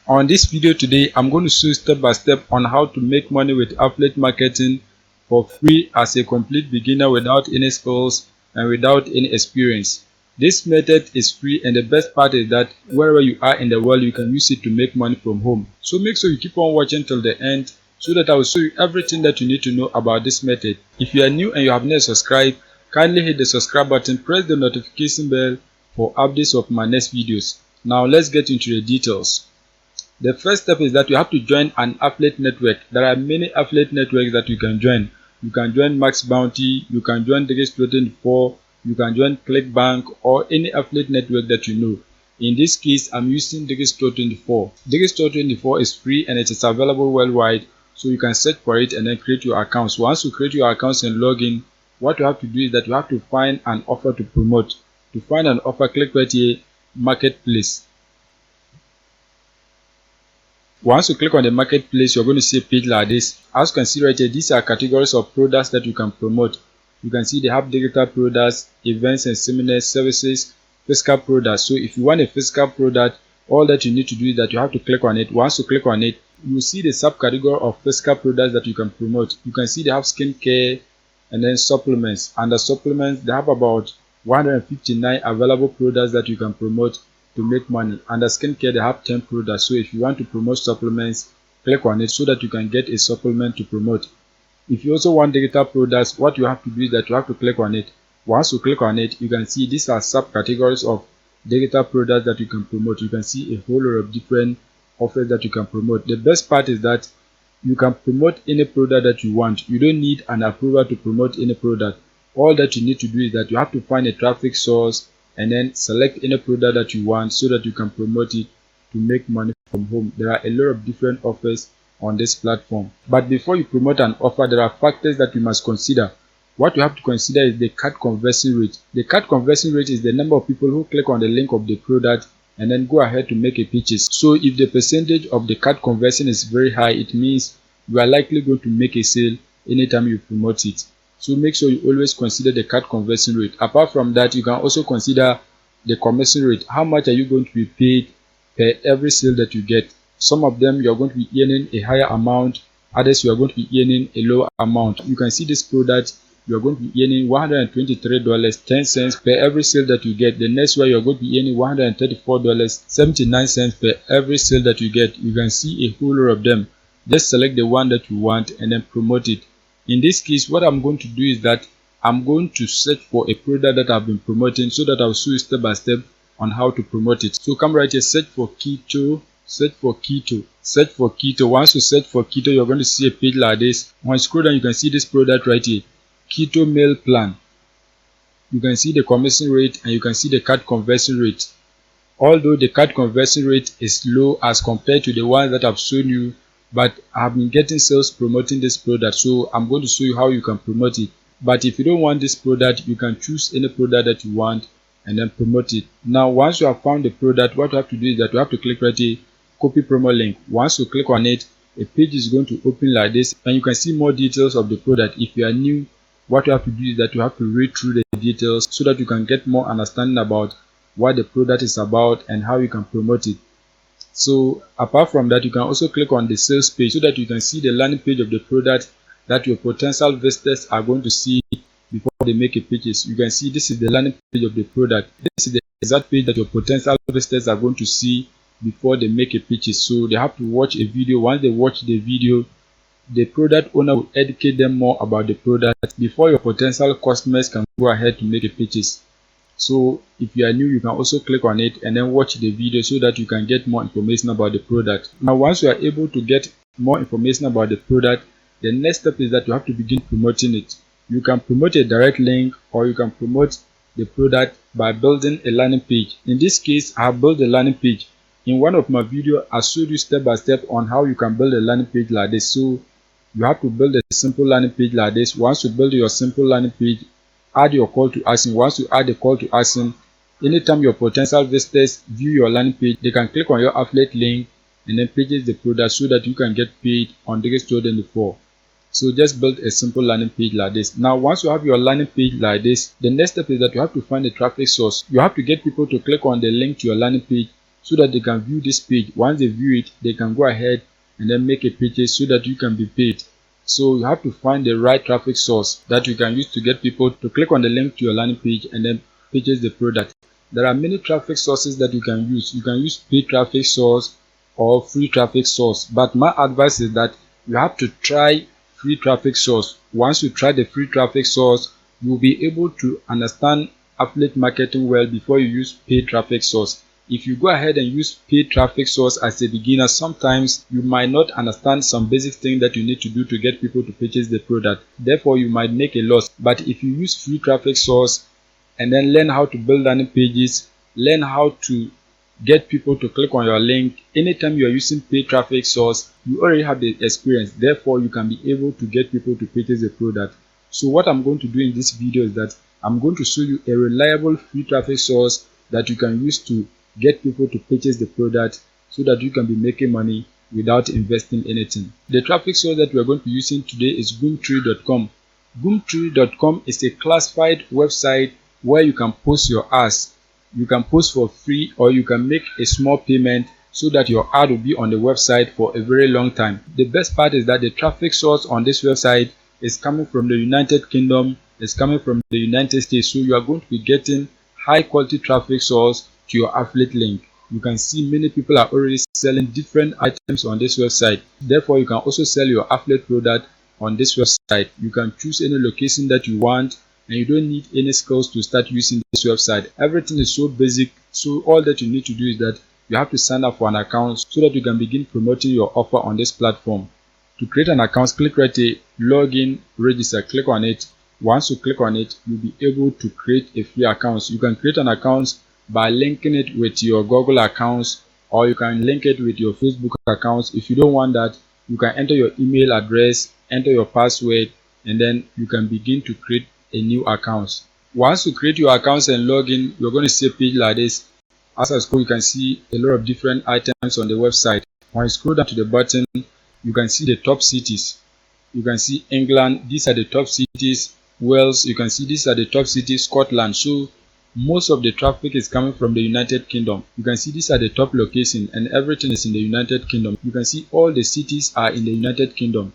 On this video today, I'm going to show you step by step on how to make money with affiliate marketing for free as a complete beginner without any skills and without any experience. This method is free, and the best part is that wherever you are in the world, you can use it to make money from home. So make sure you keep on watching till the end so that I will show you everything that you need to know about this method. If you are new and you have not subscribed, kindly hit the subscribe button, press the notification bell for updates of my next videos. Now let's get into the details. The first step is that you have to join an affiliate network. There are many affiliate networks that you can join. You can join Max Bounty, you can join Digistro24, you can join ClickBank, or any affiliate network that you know. In this case, I'm using Digistro24. Digistro24 is free and it is available worldwide, so you can search for it and then create your accounts. Once you create your accounts and log in, what you have to do is that you have to find an offer to promote. To find an offer, click right here, Marketplace. Once you click on the marketplace, you're going to see a page like this. As you can see right here, these are categories of products that you can promote. You can see they have digital products, events and seminars, services, physical products. So if you want a physical product, all that you need to do is that you have to click on it. Once you click on it, you will see the subcategory of physical products that you can promote. You can see they have skincare and then supplements. Under supplements, they have about 159 available products that you can promote to make money. Under skincare, they have 10 products. So if you want to promote supplements, click on it so that you can get a supplement to promote. If you also want digital products, what you have to do is that you have to click on it. Once you click on it, you can see these are subcategories of digital products that you can promote. You can see a whole lot of different offers that you can promote. The best part is that you can promote any product that you want. You don't need an approval to promote any product. All that you need to do is that you have to find a traffic source and then select any product that you want so that you can promote it to make money from home. There are a lot of different offers on this platform. But before you promote an offer, there are factors that you must consider. What you have to consider is the cart conversion rate. The cart conversion rate is the number of people who click on the link of the product and then go ahead to make a purchase. So if the percentage of the cart conversion is very high, it means you are likely going to make a sale anytime you promote it. So make sure you always consider the cart conversion rate. Apart from that, you can also consider the commission rate. How much are you going to be paid per every sale that you get? Some of them you are going to be earning a higher amount, others you are going to be earning a lower amount. You can see this product, you are going to be earning $123.10 per every sale that you get. The next one you are going to be earning $134.79 per every sale that you get. You can see a whole lot of them. Just select the one that you want and then promote it. In this case, what I'm going to do is that I'm going to search for a product that I've been promoting so that I'll show you step by step on how to promote it. So come right here, search for keto, search for keto, search for keto. Once you search for keto, you're going to see a page like this. When you scroll down, you can see this product right here, keto meal plan. You can see the commission rate and you can see the cart conversion rate. Although the cart conversion rate is low as compared to the one that I've shown you, but I've been getting sales promoting this product, so I'm going to show you how you can promote it. But if you don't want this product, you can choose any product that you want and then promote it. Now once you have found the product, what you have to do is that you have to click right here, copy promo link. Once you click on it, a page is going to open like this and you can see more details of the product. If you are new, what you have to do is that you have to read through the details so that you can get more understanding about what the product is about and how you can promote it. So apart from that, you can also click on the sales page so that you can see the landing page of the product that your potential visitors are going to see before they make a purchase. You can see this is the landing page of the product. This is the exact page that your potential visitors are going to see before they make a purchase. So they have to watch a video. Once they watch the video, the product owner will educate them more about the product before your potential customers can go ahead to make a purchase. So if you are new, you can also click on it and then watch the video so that you can get more information about the product. Now once you are able to get more information about the product, the next step is that you have to begin promoting it. You can promote a direct link or you can promote the product by building a landing page. In this case, I have built a landing page. In one of my videos, I showed you step by step on how you can build a landing page like this. So you have to build a simple landing page like this. Once you build your simple landing page, add your call to action. Once you add the call to action, anytime your potential visitors view your landing page, they can click on your affiliate link and then purchase the product so that you can get paid on Digistro24. So just build a simple landing page like this. Now once you have your landing page like this, the next step is that you have to find a traffic source. You have to get people to click on the link to your landing page so that they can view this page. Once they view it, they can go ahead and then make a purchase so that you can be paid. So you have to find the right traffic source that you can use to get people to click on the link to your landing page and then purchase the product. There are many traffic sources that you can use. You can use paid traffic source or free traffic source, but my advice is that you have to try free traffic source. Once you try the free traffic source, you will be able to understand affiliate marketing well before you use paid traffic source. If you go ahead and use paid traffic source as a beginner, sometimes you might not understand some basic things that you need to do to get people to purchase the product. Therefore, you might make a loss. But if you use free traffic source and then learn how to build landing pages, learn how to get people to click on your link, anytime you are using paid traffic source, you already have the experience. Therefore, you can be able to get people to purchase the product. So what I'm going to do in this video is that I'm going to show you a reliable free traffic source that you can use to get people to purchase the product so that you can be making money without investing anything. The traffic source that we are going to be using today is Gumtree.com. Gumtree.com is a classified website where you can post your ads. You can post for free or you can make a small payment so that your ad will be on the website for a very long time. The best part is that the traffic source on this website is coming from the United Kingdom, is coming from the United States, so you are going to be getting high quality traffic source to your affiliate link. You can see many people are already selling different items on this website. Therefore, you can also sell your affiliate product on this website. You can choose any location that you want and you don't need any skills to start using this website. Everything is so basic, so all that you need to do is that you have to sign up for an account so that you can begin promoting your offer on this platform. To create an account, click right here, login, register, click on it. Once you click on it, you'll be able to create a free account. You can create an account by linking it with your Google accounts, or you can link it with your Facebook accounts. If you don't want that, you can enter your email address, enter your password, and then you can begin to create a new account. Once you create your accounts and log in, you're going to see a page like this. As I scroll, you can see a lot of different items on the website. When you scroll down to the bottom, you can see the top cities. You can see England, these are the top cities. Wales, you can see these are the top cities. Scotland. So most of the traffic is coming from the United Kingdom. You can see these are the top locations and everything is in the United Kingdom. You can see all the cities are in the United Kingdom.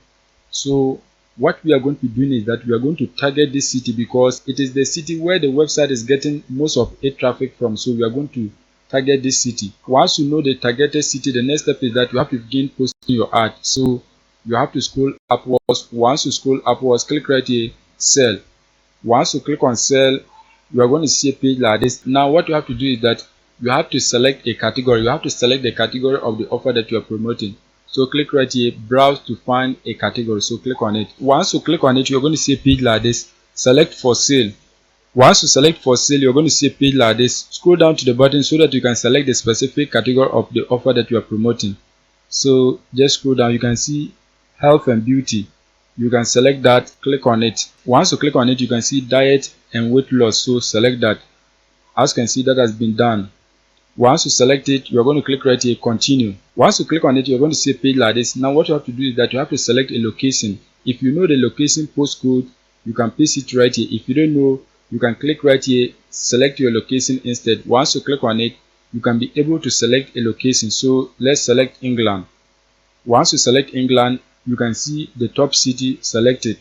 So what we are going to be doing is that we are going to target this city because it is the city where the website is getting most of its traffic from. So we are going to target this city. Once you know the targeted city, the next step is that you have to begin posting your ad. So you have to scroll upwards. Once you scroll upwards, click right here, sell. Once you click on sell, you are going to see a page like this. Now what you have to do is that you have to select a category. You have to select the category of the offer that you are promoting. So click right here, browse to find a category. So click on it. Once you click on it, you're going to see a page like this. Select for sale. Once you select for sale, you're going to see a page like this. Scroll down to the button so that you can select the specific category of the offer that you are promoting. So just scroll down, you can see health and beauty. You can select that, click on it. Once you click on it, you can see diet and weight loss. So select that. As you can see, that has been done. Once you select it, you're going to click right here, continue. Once you click on it, you're going to see a page like this. Now what you have to do is that you have to select a location. If you know the location postcode, you can paste it right here. If you don't know, you can click right here, select your location instead. Once you click on it, you can be able to select a location. So let's select England. Once you select England, you can see the top city selected.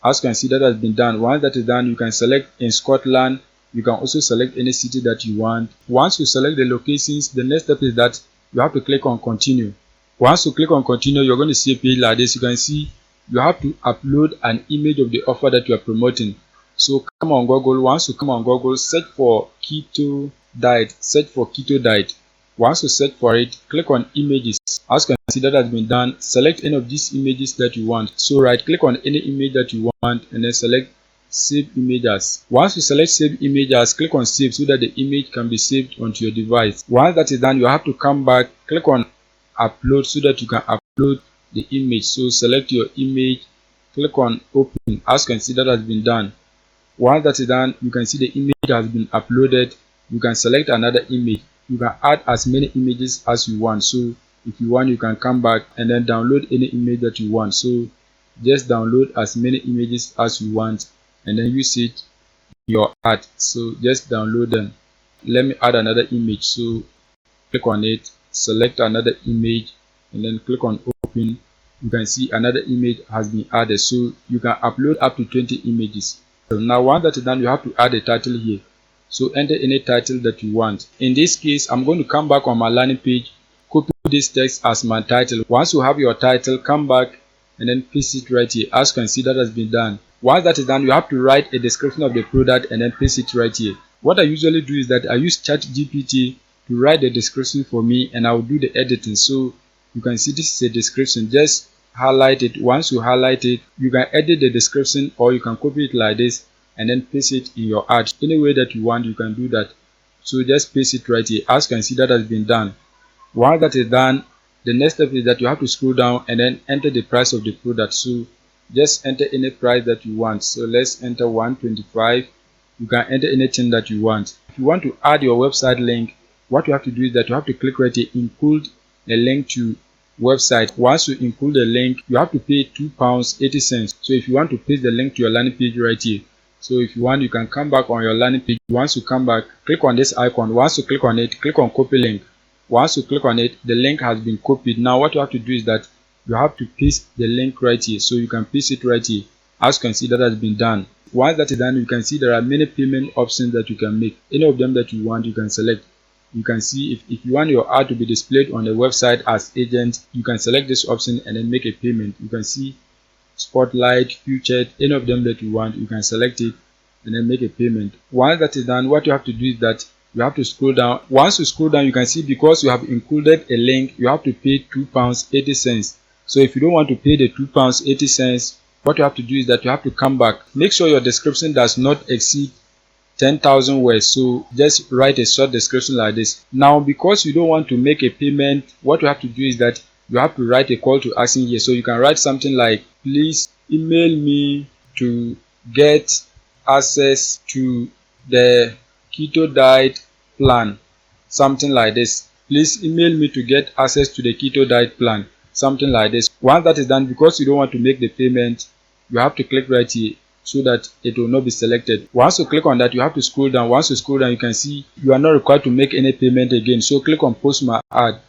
As you can see, that has been done. Once that is done, you can select in Scotland. You can also select any city that you want. Once you select the locations, the next step is that you have to click on continue. Once you click on continue, you're going to see a page like this. You can see you have to upload an image of the offer that you are promoting. So come on Google. Once you come on Google, search for keto diet. Search for keto diet. Once you search for it, click on images. As you can see, that has been done. Select any of these images that you want. So right click on any image that you want and then select save images. Once you select save images, click on save so that the image can be saved onto your device. Once that is done, you have to come back, click on upload so that you can upload the image. So select your image, click on open. As you can see, that has been done. Once that is done, you can see the image has been uploaded. You can select another image. You can add as many images as you want. So if you want, you can come back and then download any image that you want. So just download as many images as you want and then use it in your ad. So just download them. Let me add another image. So click on it, select another image, and then click on open. You can see another image has been added, so you can upload up to 20 images. So now once that is done, you have to add a title here. So enter any title that you want. In this case, I'm going to come back on my landing page, copy this text as my title. Once you have your title, come back and then paste it right here. As you can see, that has been done. Once that is done, you have to write a description of the product and then paste it right here. What I usually do is that I use ChatGPT to write the description for me, and I will do the editing. So you can see this is a description. Just highlight it. Once you highlight it, you can edit the description, or you can copy it like this and then paste it in your ad. Any way that you want, you can do that. So just paste it right here. As you can see, that has been done. Once that is done, the next step is that you have to scroll down and then enter the price of the product. So just enter any price that you want. So let's enter 125. You can enter anything that you want. If you want to add your website link, what you have to do is that you have to click right here, include a link to website. Once you include the link, you have to pay £2.80. So if you want to paste the link to your landing page right here, so if you want, you can come back on your landing page. Once you come back, click on this icon. Once you click on it, click on copy link. Once you click on it, the link has been copied. Now what you have to do is that you have to paste the link right here. So you can paste it right here. As you can see, that has been done. Once that is done, you can see there are many payment options that you can make. Any of them that you want, you can select. You can see if you want your ad to be displayed on the website as agent, you can select this option and then make a payment. You can see spotlight, featured, any of them that you want, you can select it and then make a payment. Once that is done, what you have to do is that you have to scroll down. Once you scroll down, you can see because you have included a link, you have to pay £2.80. So if you don't want to pay the £2.80, what you have to do is that you have to come back. Make sure your description does not exceed 10,000 words. So just write a short description like this. Now because you don't want to make a payment, what you have to do is that you have to write a call to action here. So you can write something like, please email me to get access to the keto diet plan, something like this. Please email me to get access to the keto diet plan, something like this. Once that is done, because you don't want to make the payment, you have to click right here so that it will not be selected. Once you click on that, you have to scroll down. Once you scroll down, you can see you are not required to make any payment again. So click on post my ad.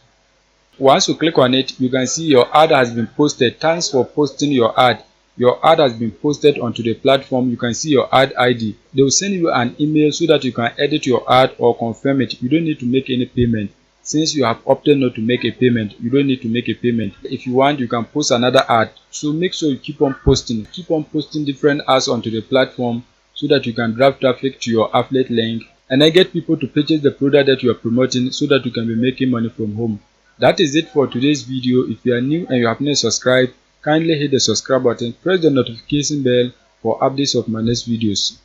Once you click on it, you can see your ad has been posted. Thanks for posting your ad. Your ad has been posted onto the platform. You can see your ad ID. They will send you an email so that you can edit your ad or confirm it. You don't need to make any payment. Since you have opted not to make a payment, you don't need to make a payment. If you want, you can post another ad. So make sure you keep on posting. Keep on posting different ads onto the platform so that you can drive traffic to your affiliate link and then get people to purchase the product that you are promoting so that you can be making money from home. That is it for today's video. If you are new and you have not subscribed, kindly hit the subscribe button, press the notification bell for updates of my next videos.